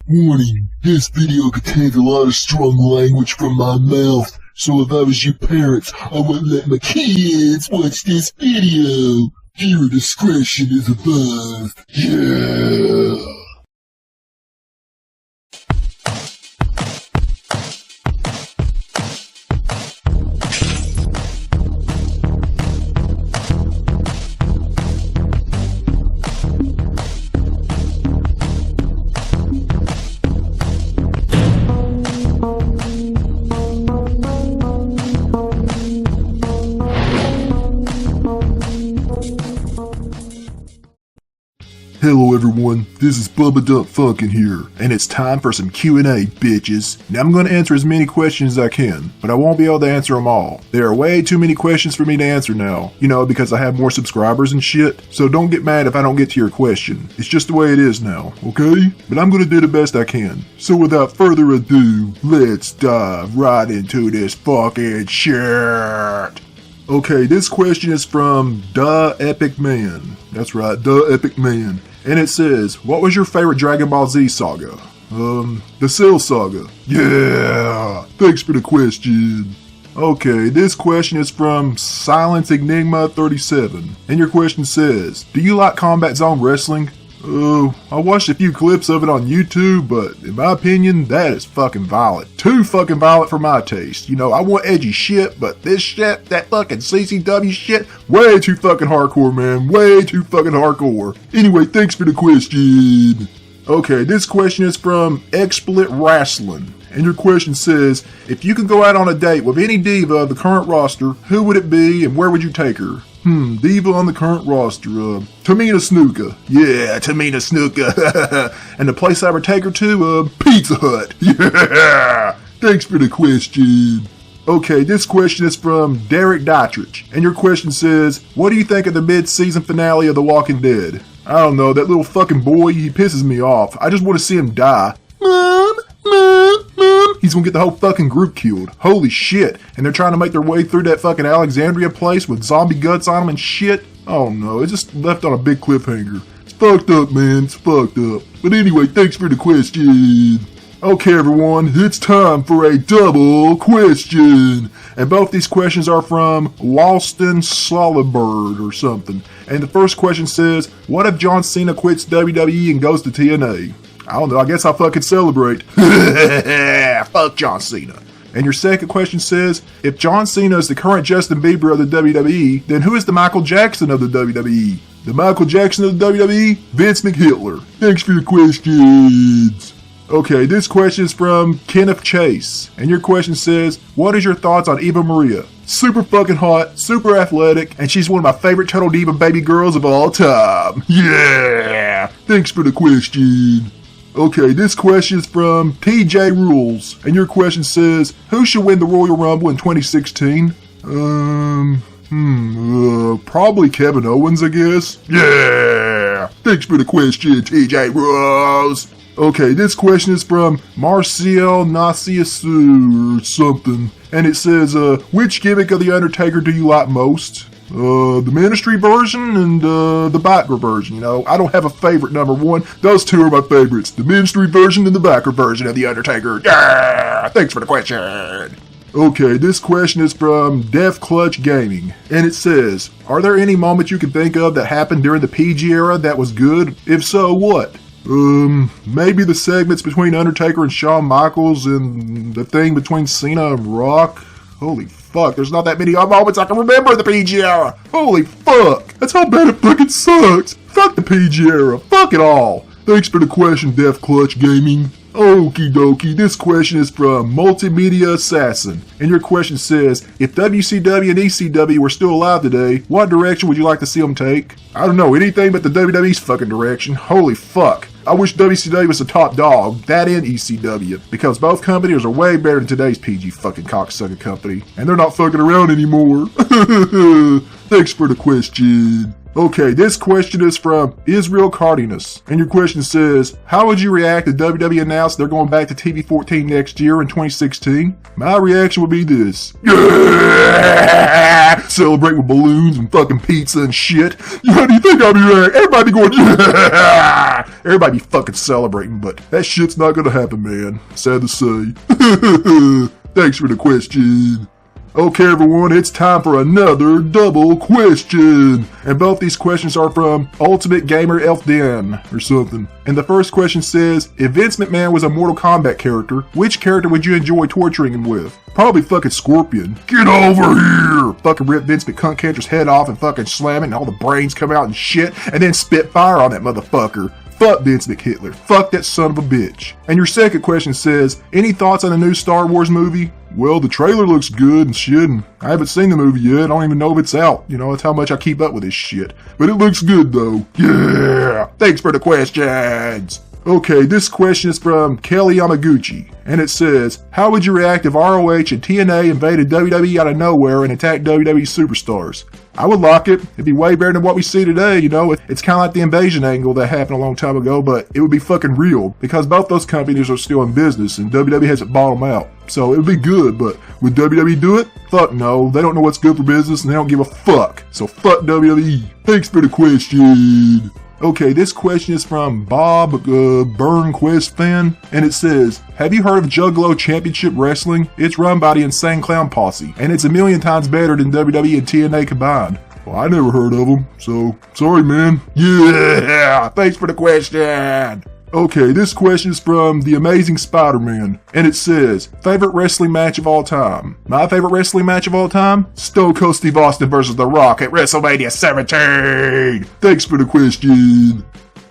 Warning, this video contains a lot of strong language from my mouth, so if I was your parents, I wouldn't let my kids watch this video. Viewer discretion is advised. Yeah! Hello everyone, this is Bubba Duck Funkin' here, and it's time for some Q&A, bitches. Now I'm going to answer as many questions as I can, but I won't be able to answer them all. There are way too many questions for me to answer now, because I have more subscribers and shit, so don't get mad if I don't get to your question. It's just the way it is now, okay? But I'm going to do the best I can. So without further ado, let's dive right into this fucking shit. Okay, this question is from Duh Epic Man. That's right, Duh Epic Man. And it says, what was your favorite Dragon Ball Z saga? The Cell Saga. Yeah! Thanks for the question. Okay, this question is from Silent Enigma 37. And your question says, do you like Combat Zone Wrestling? I watched a few clips of it on YouTube, but in my opinion, that is fucking violent. Too fucking violent for my taste. I want edgy shit, but this shit, that fucking CCW shit, way too fucking hardcore, man. Way too fucking hardcore. Anyway, thanks for the question. Okay, this question is from Explit Wrestling. And your question says, if you could go out on a date with any diva of the current roster, who would it be and where would you take her? Diva on the current roster, Tamina Snuka. Yeah, Tamina Snuka. And the place I would take her to, Pizza Hut. Yeah! Thanks for the question. Okay, this question is from Derek Dietrich. And your question says, what do you think of the mid-season finale of The Walking Dead? I don't know, that little fucking boy, he pisses me off. I just want to see him die. Mom! He's gonna get the whole fucking group killed. Holy shit. And they're trying to make their way through that fucking Alexandria place with zombie guts on them and shit. Oh no, it just left on a big cliffhanger. It's fucked up, man. It's fucked up. But anyway, thanks for the question. Okay, everyone, it's time for a double question. And both these questions are from Lawston Solibird or something. And the first question says, what if John Cena quits WWE and goes to TNA? I don't know, I guess I'll fucking celebrate. Fuck John Cena. And your second question says, if John Cena is the current Justin Bieber of the WWE, then who is the Michael Jackson of the WWE? The Michael Jackson of the WWE? Vince McHitler. Thanks for your questions. Okay, this question is from Kenneth Chase. And your question says, what is your thoughts on Eva Maria? Super fucking hot, super athletic, and she's one of my favorite Total Diva baby girls of all time. Yeah! Thanks for the question. Okay, this question is from TJ Rules, and your question says, who should win the Royal Rumble in 2016? Probably Kevin Owens, I guess. Yeah! Thanks for the question, TJ Rules. Okay, this question is from Marcial Nasiasu or something, and it says, which gimmick of The Undertaker do you like most? The ministry version and the backer version, I don't have a favorite number one. Those two are my favorites. The ministry version and the backer version of The Undertaker. Yeah! Thanks for the question. Okay, this question is from Def Clutch Gaming. And it says, are there any moments you can think of that happened during the PG era that was good? If so, what? Maybe the segments between Undertaker and Shawn Michaels and the thing between Cena and Rock. Holy fuck, there's not that many moments I can remember in the PG era. Holy fuck, that's how bad it fucking sucks. Fuck the PG era, fuck it all. Thanks for the question, Def Clutch Gaming. Okie dokie, this question is from Multimedia Assassin. And your question says, if WCW and ECW were still alive today, what direction would you like to see them take? I don't know, anything but the WWE's fucking direction. Holy fuck. I wish WCW was the top dog, that and ECW, because both companies are way better than today's PG fucking cocksucker company. And they're not fucking around anymore. Thanks for the question. Okay, this question is from Israel Cardenas, and your question says, how would you react if WWE announced they're going back to TV 14 next year in 2016? My reaction would be this. Yeah! Celebrate with balloons and fucking pizza and shit. How do you think I'll be reacting? Everybody going, yeah! Everybody be fucking celebrating, but that shit's not gonna happen, man. Sad to say. Thanks for the question. Okay, everyone, it's time for another double question. And both these questions are from Ultimate Gamer Elf Den or something. And the first question says, if Vince McMahon was a Mortal Kombat character, which character would you enjoy torturing him with? Probably fucking Scorpion. Get over here! Fucking rip Vince McCuntcancer's head off and fucking slam it and all the brains come out and shit, and then spit fire on that motherfucker. Fuck Vince McHitler. Fuck that son of a bitch. And your second question says, any thoughts on the new Star Wars movie? Well, the trailer looks good and shit, and I haven't seen the movie yet. I don't even know if it's out. You know, that's how much I keep up with this shit. But it looks good, though. Yeah! Thanks for the questions! Okay, this question is from Kelly Yamaguchi, and it says, how would you react if ROH and TNA invaded WWE out of nowhere and attacked WWE superstars? I would like it. It'd be way better than what we see today, you know? It's kind of like the invasion angle that happened a long time ago, but it would be fucking real, because both those companies are still in business, and WWE hasn't bought them out. So it would be good, but would WWE do it? Fuck no. They don't know what's good for business, and they don't give a fuck. So fuck WWE. Thanks for the question. Okay, this question is from Bob Burnquist fan, and it says, have you heard of Juggalo Championship Wrestling? It's run by the Insane Clown Posse, and it's a million times better than WWE and TNA combined. Well, I never heard of them, so sorry, man. Yeah, thanks for the question. Okay, this question is from The Amazing Spider-Man, and it says, favorite wrestling match of all time? My favorite wrestling match of all time? Stone Cold Steve Austin vs. The Rock at WrestleMania 17! Thanks for the question.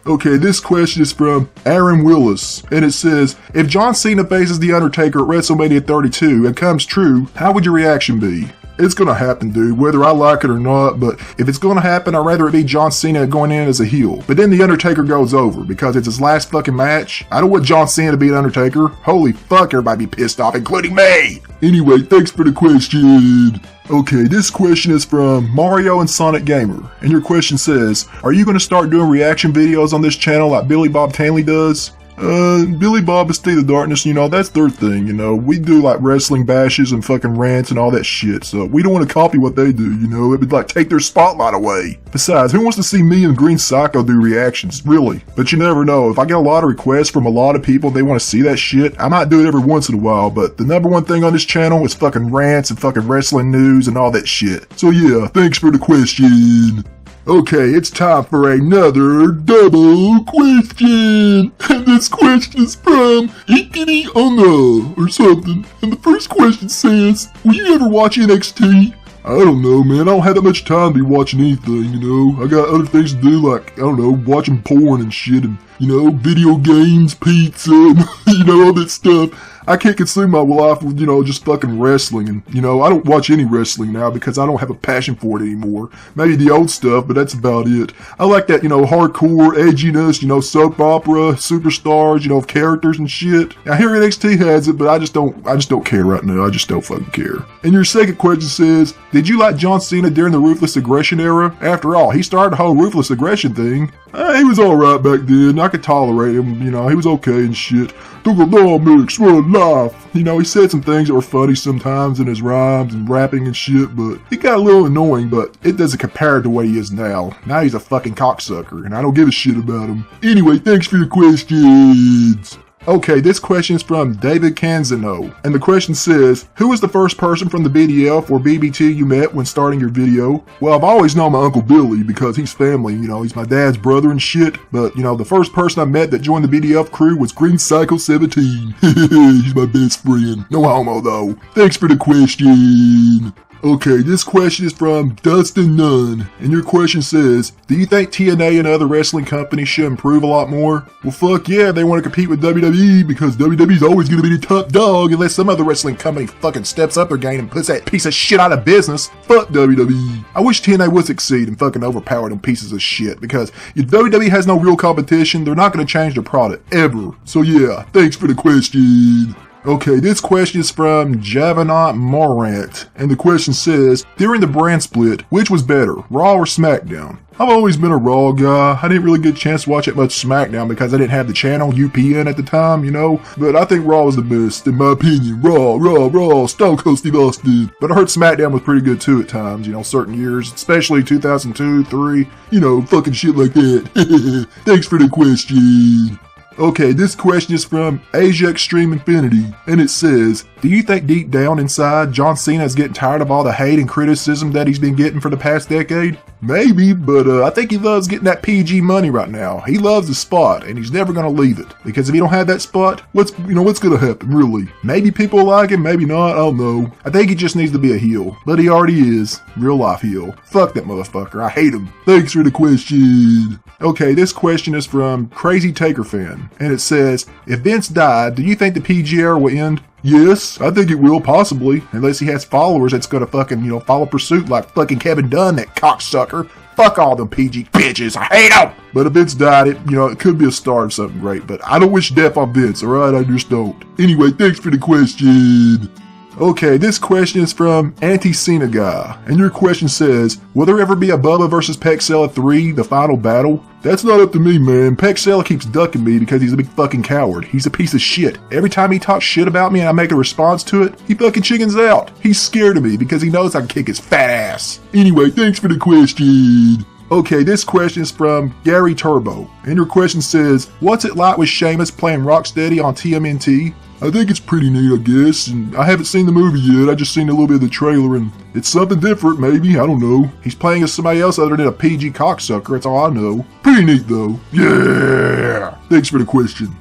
Okay, this question is from Aaron Willis, and it says, if John Cena faces The Undertaker at WrestleMania 32 and comes true, how would your reaction be? It's gonna happen, dude, whether I like it or not, but if it's gonna happen, I'd rather it be John Cena going in as a heel. But then The Undertaker goes over, because it's his last fucking match. I don't want John Cena to be an Undertaker. Holy fuck, everybody be pissed off, including me! Anyway, thanks for the question. Okay, this question is from Mario and Sonic Gamer, and your question says, are you gonna start doing reaction videos on this channel like Billy Bob Tanley does? Billy Bob and Steve the Darkness, you know, that's their thing, you know. We do like wrestling bashes and fucking rants and all that shit, so we don't want to copy what they do, you know. It would like take their spotlight away. Besides, who wants to see me and Green Psycho do reactions, really? But you never know. If I get a lot of requests from a lot of people and they want to see that shit, I might do it every once in a while, but the number one thing on this channel is fucking rants and fucking wrestling news and all that shit. So yeah, thanks for the question. Okay, it's time for another double question. And this question is from Ikini Ono or something. And the first question says, will you ever watch NXT? I don't know, man. I don't have that much time to be watching anything, you know. I got other things to do, like, I don't know, watching porn and shit and, you know, video games, pizza, and, you know, all that stuff. I can't consume my life with, you know, just fucking wrestling. And, you know, I don't watch any wrestling now because I don't have a passion for it anymore. Maybe the old stuff, but that's about it. I like that, you know, hardcore edginess, you know, soap opera, superstars, you know, characters and shit. I hear NXT has it, but I just don't care right now. I just don't fucking care. And your second question says, did you like John Cena during the Ruthless Aggression era? After all, he started the whole Ruthless Aggression thing. He was alright back then. I could tolerate him, you know, he was okay and shit. Thugonomics for life. You know, he said some things that were funny sometimes in his rhymes and rapping and shit, but it got a little annoying, but it doesn't compare to the way he is now. Now he's a fucking cocksucker, and I don't give a shit about him. Anyway, thanks for your questions. Okay, this question is from David Canzano, and the question says, who was the first person from the BDF or BBT you met when starting your video? Well, I've always known my Uncle Billy because he's family, you know, he's my dad's brother and shit, but, you know, the first person I met that joined the BDF crew was Green Psycho 17. He's my best friend. No homo, though. Thanks for the question. Okay, this question is from Dustin Nunn, and your question says, do you think TNA and other wrestling companies should improve a lot more? Well, fuck yeah, they want to compete with WWE, because WWE's always going to be the top dog unless some other wrestling company fucking steps up their game and puts that piece of shit out of business. Fuck WWE. I wish TNA would succeed and fucking overpower them pieces of shit, because if WWE has no real competition, they're not going to change their product, ever. So yeah, thanks for the question. Okay, this question is from Javanant Morant, and the question says, during the brand split, which was better, Raw or SmackDown? I've always been a Raw guy. I didn't really get a chance to watch that much SmackDown because I didn't have the channel UPN at the time, you know? But I think Raw was the best, in my opinion. Raw, Stone Cold Steve Austin. But I heard SmackDown was pretty good too at times, you know, certain years, especially 2002, 3, you know, fucking shit like that. Thanks for the question. Okay, this question is from Asia Extreme Infinity, and it says, do you think deep down inside John Cena is getting tired of all the hate and criticism that he's been getting for the past decade? Maybe, but I think he loves getting that PG money right now. He loves the spot, and he's never gonna leave it. Because if he don't have that spot, what's gonna happen, really? Maybe people like him, maybe not, I don't know. I think he just needs to be a heel, but he already is. Real life heel. Fuck that motherfucker, I hate him. Thanks for the question. Okay, this question is from Crazy Taker Fan, and it says, if Vince died, do you think the PG era will end? Yes, I think it will, possibly. Unless he has followers that's gonna fucking, follow pursuit like fucking Kevin Dunn, that cocksucker. Fuck all them PG bitches, I hate them! But if Vince died, it could be a start of something great, but I don't wish death on Vince, alright? I just don't. Anyway, thanks for the question. Okay, this question is from Anti-Cena Guy, and your question says, will there ever be a Bubba vs. Pexella 3, the final battle? That's not up to me, man. Pexella keeps ducking me because he's a big fucking coward. He's a piece of shit. Every time he talks shit about me and I make a response to it, he fucking chickens out. He's scared of me because he knows I can kick his fat ass. Anyway, thanks for the question. Okay, this question is from Gary Turbo, and your question says, what's it like with Sheamus playing Rocksteady on TMNT? I think it's pretty neat, I guess, and I haven't seen the movie yet. I just seen a little bit of the trailer, and it's something different, maybe, I don't know. He's playing as somebody else other than a PG cocksucker, that's all I know. Pretty neat, though. Yeah! Thanks for the question.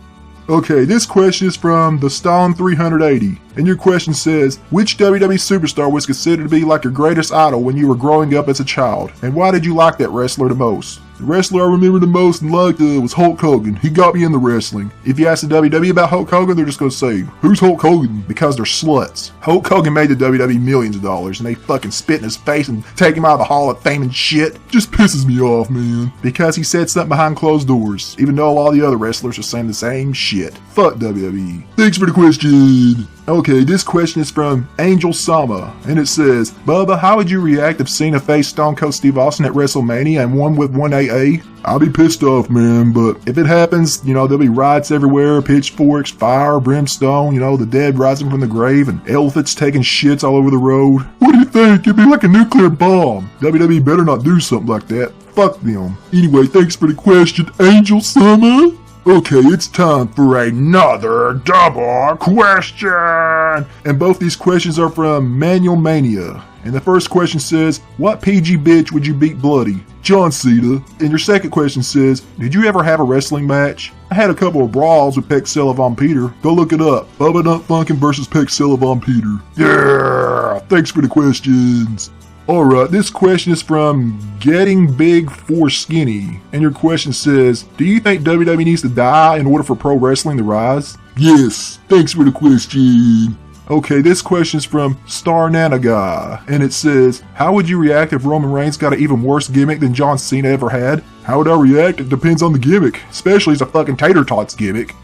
Okay, this question is from the Stone 380, and your question says, which WWE superstar was considered to be like your greatest idol when you were growing up as a child, and why did you like that wrestler the most? The wrestler I remember the most and liked was Hulk Hogan. He got me into wrestling. If you ask the WWE about Hulk Hogan, they're just gonna say, who's Hulk Hogan? Because they're sluts. Hulk Hogan made the WWE millions of dollars, and they fucking spit in his face and take him out of the Hall of Fame and shit. Just pisses me off, man. Because he said something behind closed doors, even though all the other wrestlers are saying the same shit. Fuck WWE. Thanks for the question. Okay, this question is from Angel Sama, and it says, Bubba, how would you react if Cena faced Stone Cold Steve Austin at WrestleMania and won with 1AA? I'll be pissed off, man, but if it happens, there'll be riots everywhere, pitchforks, fire, brimstone, the dead rising from the grave, and elephants taking shits all over the road. What do you think? It'd be like a nuclear bomb. WWE better not do something like that. Fuck them. Anyway, thanks for the question, Angel Sama. Okay, it's time for another double question! And both these questions are from Manual Mania. And the first question says, what PG bitch would you beat bloody? John Cena. And your second question says, did you ever have a wrestling match? I had a couple of brawls with Pexella Von Peter. Go look it up. Bubba Dunk Funkin' versus Pexella Von Peter. Yeah! Thanks for the questions. Alright, this question is from Getting Big for Skinny, and your question says, do you think WWE needs to die in order for pro wrestling to rise? Yes, thanks for the question. Okay, this question is from Star Nana Guy, and it says, how would you react if Roman Reigns got an even worse gimmick than John Cena ever had? How would I react? It depends on the gimmick, especially as a fucking tater tots gimmick.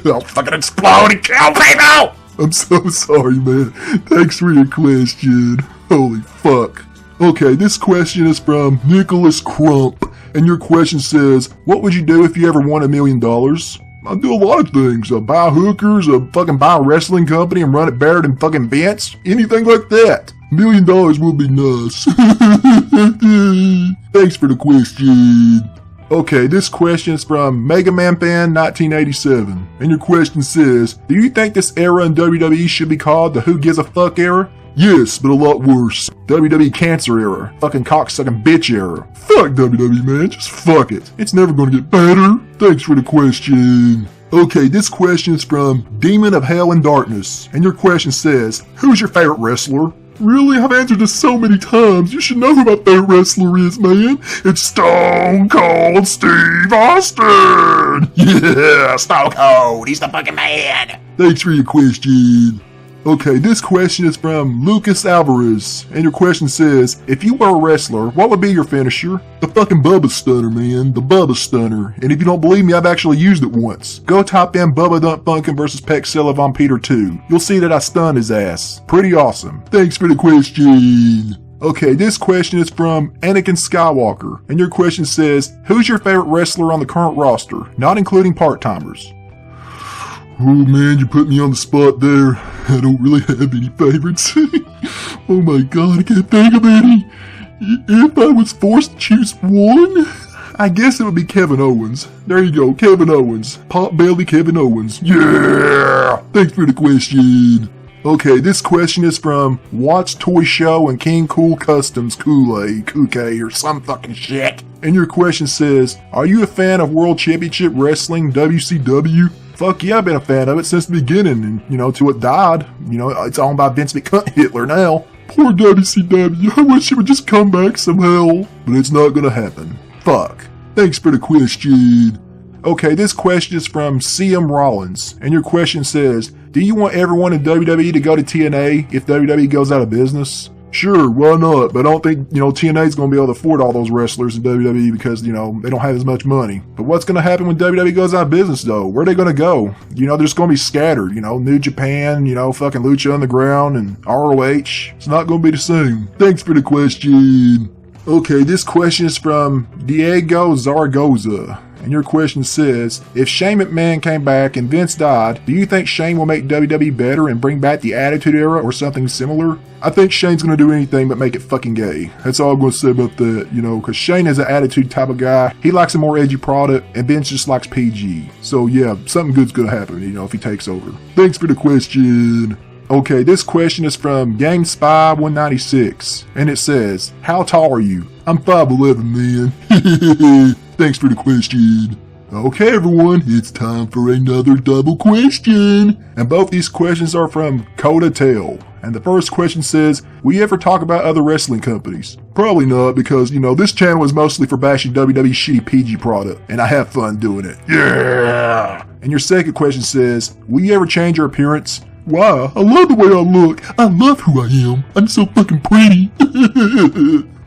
I'll fucking explode and kill people! I'm so sorry, man. Thanks for your question. Holy fuck. Okay, this question is from Nicholas Crump, and your question says, what would you do if you ever won $1 million? I'd do a lot of things. I'd buy hookers, I'd fucking buy a wrestling company and run it better than fucking Vince. Anything like that. $1 million would be nice. Thanks for the question. Okay, this question is from Mega Man Fan 1987, and your question says, do you think this era in WWE should be called the Who Gives a Fuck era? Yes, but a lot worse. WWE Cancer era. Fucking cocksucking bitch era. Fuck WWE, man, just fuck it. It's never gonna get better. Thanks for the question. Okay, this question is from Demon of Hell and Darkness, and your question says, who's your favorite wrestler? Really? I've answered this so many times. You should know who my favorite wrestler is, man. It's Stone Cold Steve Austin! Yeah, Stone Cold. He's the fucking man. Thanks for your question. Okay, this question is from Lucas Alvarez, and your question says, if you were a wrestler, what would be your finisher? The fucking Bubba Stunner, man. The Bubba Stunner. And if you don't believe me, I've actually used it once. Go type in Bubba Dump Funkin' vs. Pexella Von Peter 2. You'll see that I stunned his ass. Pretty awesome. Thanks for the question. Okay, this question is from Anakin Skywalker, and your question says, who's your favorite wrestler on the current roster, not including part-timers? Oh man, you put me on the spot there. I don't really have any favorites. Oh my god, I can't think of any. If I was forced to choose one, I guess it would be Kevin Owens. There you go, Kevin Owens. Pot-belly Kevin Owens. Yeah! Thanks for the question. Okay, this question is from Watts Toy Show and King Cool Customs Kool-Aid, Kool-Aid, or some fucking shit. And your question says, are you a fan of World Championship Wrestling, WCW? Fuck yeah, I've been a fan of it since the beginning, and, till it died. It's owned by Vince McCunt Hitler now. Poor WCW, I wish it would just come back somehow. But it's not gonna happen. Fuck. Thanks for the question. Okay, this question is from CM Rollins, and your question says, do you want everyone in WWE to go to TNA if WWE goes out of business? Sure, why not? But I don't think, TNA's going to be able to afford all those wrestlers in WWE because, they don't have as much money. But what's going to happen when WWE goes out of business, though? Where are they going to go? They're just going to be scattered, New Japan, fucking Lucha Underground and ROH. It's not going to be the same. Thanks for the question. Okay, this question is from Diego Zaragoza. And your question says, if Shane McMahon came back and Vince died, do you think Shane will make WWE better and bring back the Attitude Era or something similar? I think Shane's going to do anything but make it fucking gay. That's all I'm going to say about that, because Shane is an attitude type of guy. He likes a more edgy product, and Vince just likes PG. So yeah, something good's going to happen, if he takes over. Thanks for the question. Okay, this question is from GameSpy196, and it says, how tall are you? I'm 5'11", man. Thanks for the question. Okay, everyone, it's time for another double question. And both these questions are from Coda Tail. And the first question says, will you ever talk about other wrestling companies? Probably not, because, this channel is mostly for bashing WWE's shitty PG product, and I have fun doing it. Yeah! And your second question says, will you ever change your appearance? Wow, I love the way I look. I love who I am. I'm so fucking pretty.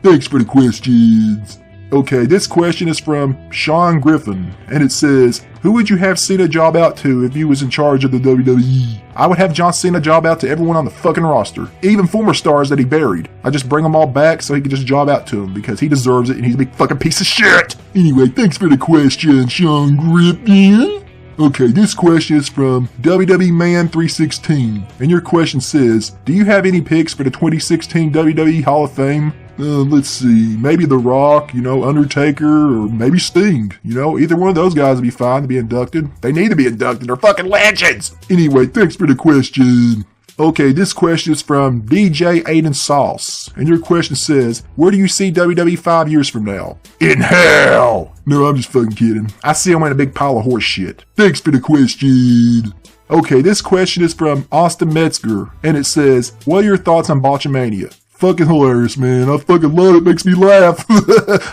Thanks for the questions. Okay, this question is from Sean Griffin, and it says, who would you have Cena job out to if you was in charge of the WWE? I would have John Cena job out to everyone on the fucking roster, even former stars that he buried. I just bring them all back so he can just job out to them because he deserves it and he's a big fucking piece of shit. Anyway, thanks for the question, Sean Griffin. Okay, this question is from WWE Man 316, and your question says, do you have any picks for the 2016 WWE Hall of Fame? Let's see, maybe The Rock, Undertaker, or maybe Sting. Either one of those guys would be fine to be inducted. They need to be inducted, they're fucking legends! Anyway, thanks for the question. Okay, this question is from DJ Aiden Sauce, and your question says, where do you see WWE 5 years from now? In hell! No, I'm just fucking kidding. I see them in a big pile of horse shit. Thanks for the question. Okay, this question is from Austin Metzger, and it says, what are your thoughts on Botchamania? Fucking hilarious, man. I fucking love it. Makes me laugh.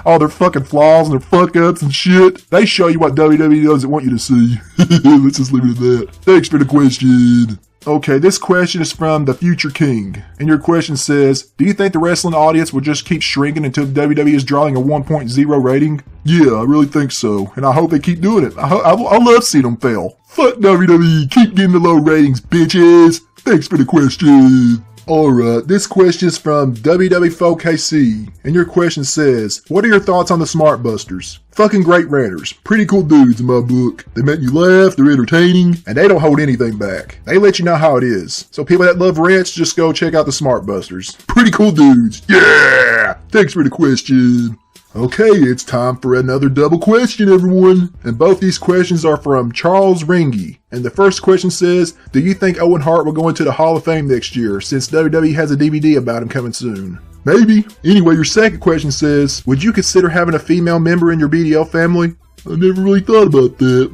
All their fucking flaws and their fuck-ups and shit. They show you what WWE doesn't want you to see. Let's just leave it at that. Thanks for the question. Okay, this question is from The Future King. And your question says, do you think the wrestling audience will just keep shrinking until WWE is drawing a 1.0 rating? Yeah, I really think so. And I hope they keep doing it. I love seeing them fail. Fuck WWE. Keep getting the low ratings, bitches. Thanks for the question. Alright, this question is from WW4KC, and your question says, what are your thoughts on the Smart Busters? Fucking great ranters. Pretty cool dudes in my book. They make you laugh, they're entertaining, and they don't hold anything back. They let you know how it is. So people that love rants, just go check out the Smart Busters. Pretty cool dudes. Yeah! Thanks for the question. Okay, it's time for another double question, everyone. And both these questions are from Charles Ringy. And the first question says, do you think Owen Hart will go into the Hall of Fame next year, since WWE has a DVD about him coming soon? Maybe. Anyway, your second question says, would you consider having a female member in your BDF family? I never really thought about that.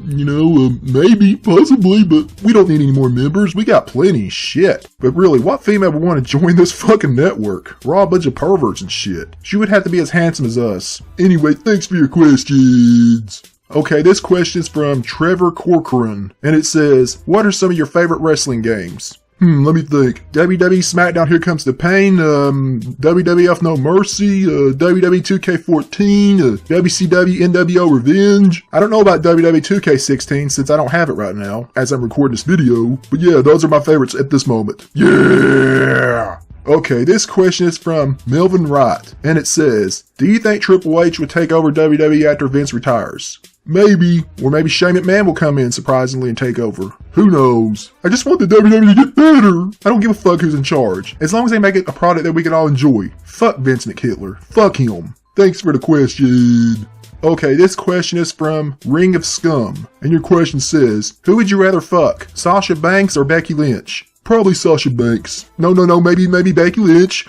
Maybe, possibly, but we don't need any more members. We got plenty. Shit. But really, what female would want to join this fucking network? We're all a bunch of perverts and shit. She would have to be as handsome as us. Anyway, thanks for your questions. Okay, this question is from Trevor Corcoran, and it says, what are some of your favorite wrestling games? Let me think. WWE SmackDown Here Comes the Pain, WWF No Mercy, WWE 2K14, WCW NWO Revenge. I don't know about WWE 2K16 since I don't have it right now, as I'm recording this video. But yeah, those are my favorites at this moment. Yeah! Okay, this question is from Melvin Wright, and it says, do you think Triple H would take over WWE after Vince retires? Maybe, or maybe Shane McMahon will come in surprisingly and take over. Who knows? I just want the WWE to get better. I don't give a fuck who's in charge. As long as they make it a product that we can all enjoy. Fuck Vince McHitler. Fuck him. Thanks for the question. Okay, this question is from Ring of Scum, and your question says, who would you rather fuck, Sasha Banks or Becky Lynch? Probably Sasha Banks. No, maybe Becky Lynch.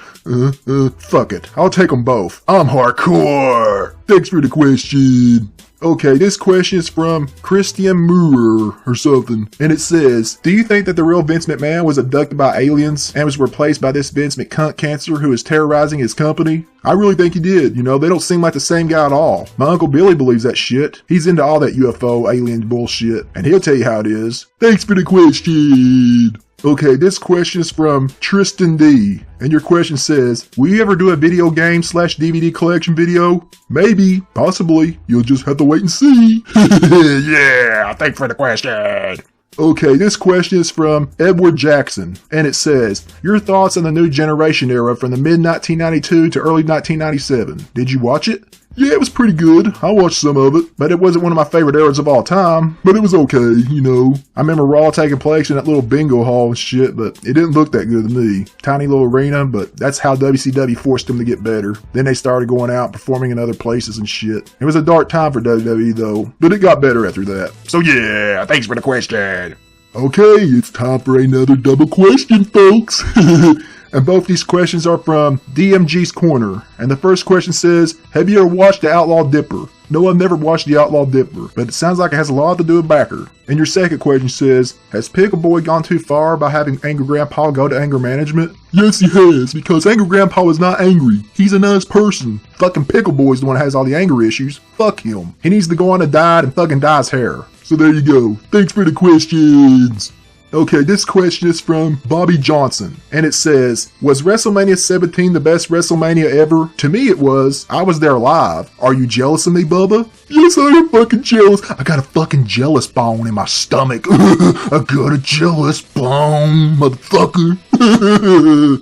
Fuck it. I'll take them both. I'm hardcore. Thanks for the question. Okay, this question is from Christian Moorer or something, and it says, do you think that the real Vince McMahon was abducted by aliens and was replaced by this Vince McCunt cancer who is terrorizing his company? I really think he did. You know, they don't seem like the same guy at all. My Uncle Billy believes that shit. He's into all that UFO alien bullshit, and he'll tell you how it is. Thanks for the question. Okay, this question is from Tristan D, and your question says, will you ever do a video game / DVD collection video? Maybe, possibly, you'll just have to wait and see. Yeah, thanks for the question. Okay, this question is from Edward Jackson, and it says, your thoughts on the new generation era from the mid-1992 to early 1997. Did you watch it? Yeah, it was pretty good. I watched some of it, but it wasn't one of my favorite eras of all time, but it was okay, you know. I remember Raw taking place in that little bingo hall and shit, but it didn't look that good to me. Tiny little arena, but that's how WCW forced them to get better. Then they started going out, performing in other places and shit. It was a dark time for WWE though, but it got better after that. So yeah, thanks for the question. Okay, it's time for another double question, folks. And both these questions are from DMG's Corner. And the first question says, have you ever watched The Outlaw Dipper? No, I've never watched The Outlaw Dipper, but it sounds like it has a lot to do with backer. And your second question says, has Pickle Boy gone too far by having Angry Grandpa go to anger management? Yes, he has, because Angry Grandpa is not angry. He's a nice person. Fucking Pickle Boy's the one that has all the anger issues. Fuck him. He needs to go on a diet and fucking dye his hair. So there you go. Thanks for the questions. Okay, this question is from Bobby Johnson, and it says, was WrestleMania 17 the best WrestleMania ever? To me it was. I was there live. Are you jealous of me, Bubba? Yes, I am fucking jealous. I got a fucking jealous bone in my stomach. I got a jealous bone, motherfucker.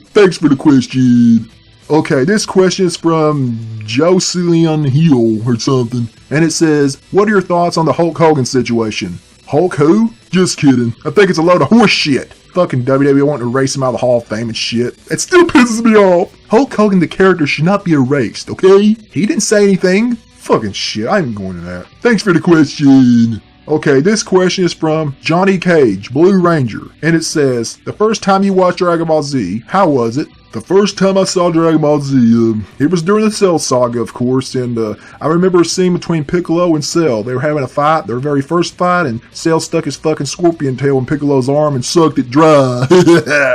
Thanks for the question. Okay, this question is from Jocelyn Hill or something, and it says, what are your thoughts on the Hulk Hogan situation? Hulk who? Just kidding. I think it's a load of horse shit. Fucking WWE wanting to erase him out of the Hall of Fame and shit. It still pisses me off. Hulk Hogan the character should not be erased, okay? He didn't say anything. Fucking shit, I ain't going to that. Thanks for the question. Okay, this question is from Johnny Cage, Blue Ranger, and it says, the first time you watched Dragon Ball Z, how was it? The first time I saw Dragon Ball Z, it was during the Cell Saga, of course, and I remember a scene between Piccolo and Cell. They were having a fight, their very first fight, and Cell stuck his fucking scorpion tail in Piccolo's arm and sucked it dry.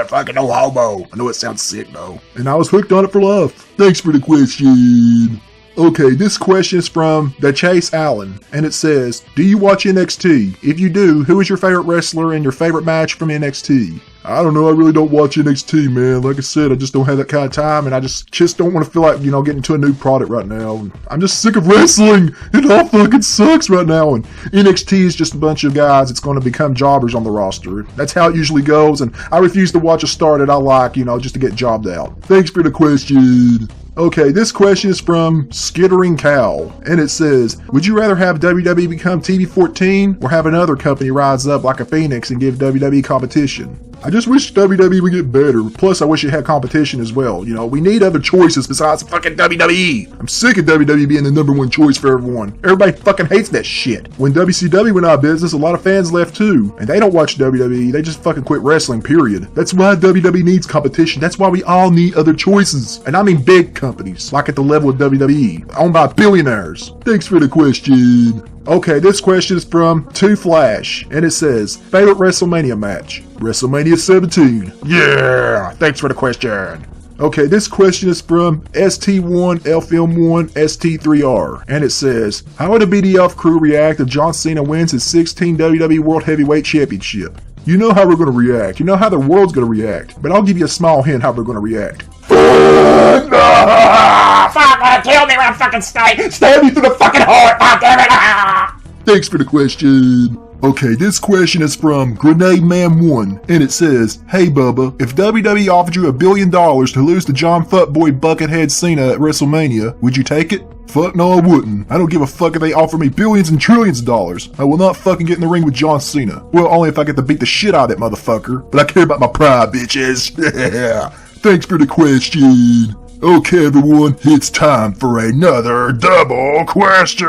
Fucking no homo. I know it sounds sick, though. And I was hooked on it for life. Thanks for the question. Okay, this question is from The Chase Allen, and it says, do you watch NXT? If you do, who is your favorite wrestler and your favorite match from NXT? I don't know, I really don't watch NXT, man. Like I said, I just don't have that kind of time, and I just don't want to feel like, getting into a new product right now. I'm just sick of wrestling. It all fucking sucks right now, and NXT is just a bunch of guys that's going to become jobbers on the roster. That's how it usually goes, and I refuse to watch a star that I like, just to get jobbed out. Thanks for the question. Okay, this question is from Skittering Cow, and it says, would you rather have WWE become TV14 or have another company rise up like a phoenix and give WWE competition? I just wish WWE would get better, plus I wish it had competition as well. We need other choices besides fucking WWE. I'm sick of WWE being the number one choice for everyone. Everybody fucking hates that shit. When WCW went out of business, a lot of fans left too, and they don't watch WWE, they just fucking quit wrestling, period. That's why WWE needs competition. That's why we all need other choices. And I mean big companies, like at the level of WWE, owned by billionaires. Thanks for the question. Okay, this question is from 2Flash, and it says, favorite WrestleMania match? WrestleMania 17. Yeah, thanks for the question. Okay, this question is from ST1 LFilm1 ST3R, and it says, how would the BDF crew react if John Cena wins his 16 WWE World Heavyweight Championship? You know how we're gonna react. You know how the world's gonna react. But I'll give you a small hint how we're gonna react. Fuck, kill me when I'm fucking sniped! Stab me through the fucking heart! God damn it! Thanks for the question. Okay, this question is from Grenade Man 1, and it says, "Hey Bubba, if WWE offered you $1 billion to lose to John Fuckboy Buckethead Cena at WrestleMania, would you take it?" Fuck no, I wouldn't. I don't give a fuck if they offer me billions and trillions of dollars. I will not fucking get in the ring with John Cena. Well, only if I get to beat the shit out of that motherfucker. But I care about my pride, bitches. Thanks for the question. Okay, everyone, it's time for another double question.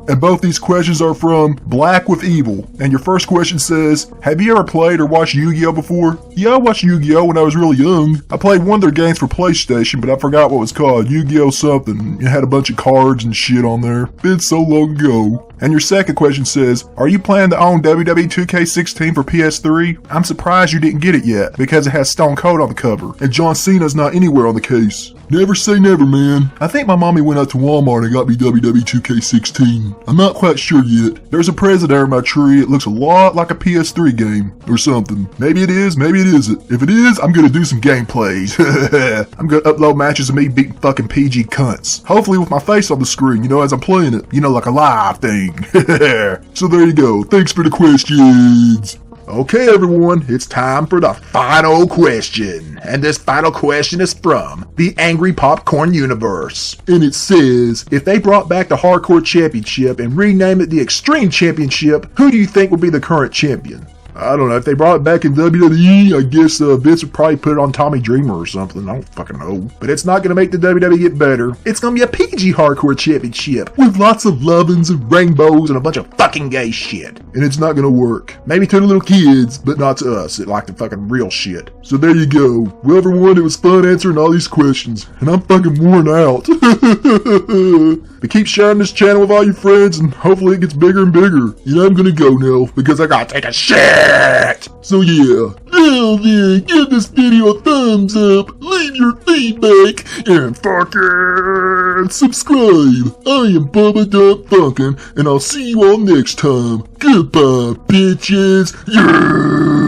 And both these questions are from Black with Evil. And your first question says, have you ever played or watched Yu-Gi-Oh before? Yeah, I watched Yu-Gi-Oh when I was really young. I played one of their games for PlayStation, but I forgot what it was called. Yu-Gi-Oh something. It had a bunch of cards and shit on there. Been so long ago. And your second question says, are you planning to own WWE 2K16 for PS3? I'm surprised you didn't get it yet, because it has Stone Cold on the cover, and John Cena's not anywhere on the case. Never say never, man. I think my mommy went out to Walmart and got me WWE 2K16. I'm not quite sure yet. There's a present there in my tree. It looks a lot like a PS3 game, or something. Maybe it is, maybe it isn't. If it is, I'm gonna do some gameplays. I'm gonna upload matches of me beating fucking PG cunts. Hopefully with my face on the screen, as I'm playing it. Like a live thing. So there you go. Thanks for the questions. Okay, everyone, it's time for the final question. And this final question is from the Angry Popcorn Universe. And it says, if they brought back the Hardcore Championship and renamed it the Extreme Championship, who do you think would be the current champion? I don't know. If they brought it back in WWE, I guess Vince would probably put it on Tommy Dreamer or something. I don't fucking know. But it's not going to make the WWE get better. It's going to be a PG Hardcore Championship with lots of lovin's and rainbows and a bunch of fucking gay shit. And it's not going to work. Maybe to the little kids, but not to us. It like the fucking real shit. So there you go. Well, everyone, it was fun answering all these questions. And I'm fucking worn out. But keep sharing this channel with all your friends, and hopefully it gets bigger and bigger. I'm gonna go now, because I gotta take a shit! So yeah, now then, give this video a thumbs up, leave your feedback, and fucking subscribe. I am Bubba Duck Funkin', and I'll see you all next time. Goodbye, bitches! Yeah!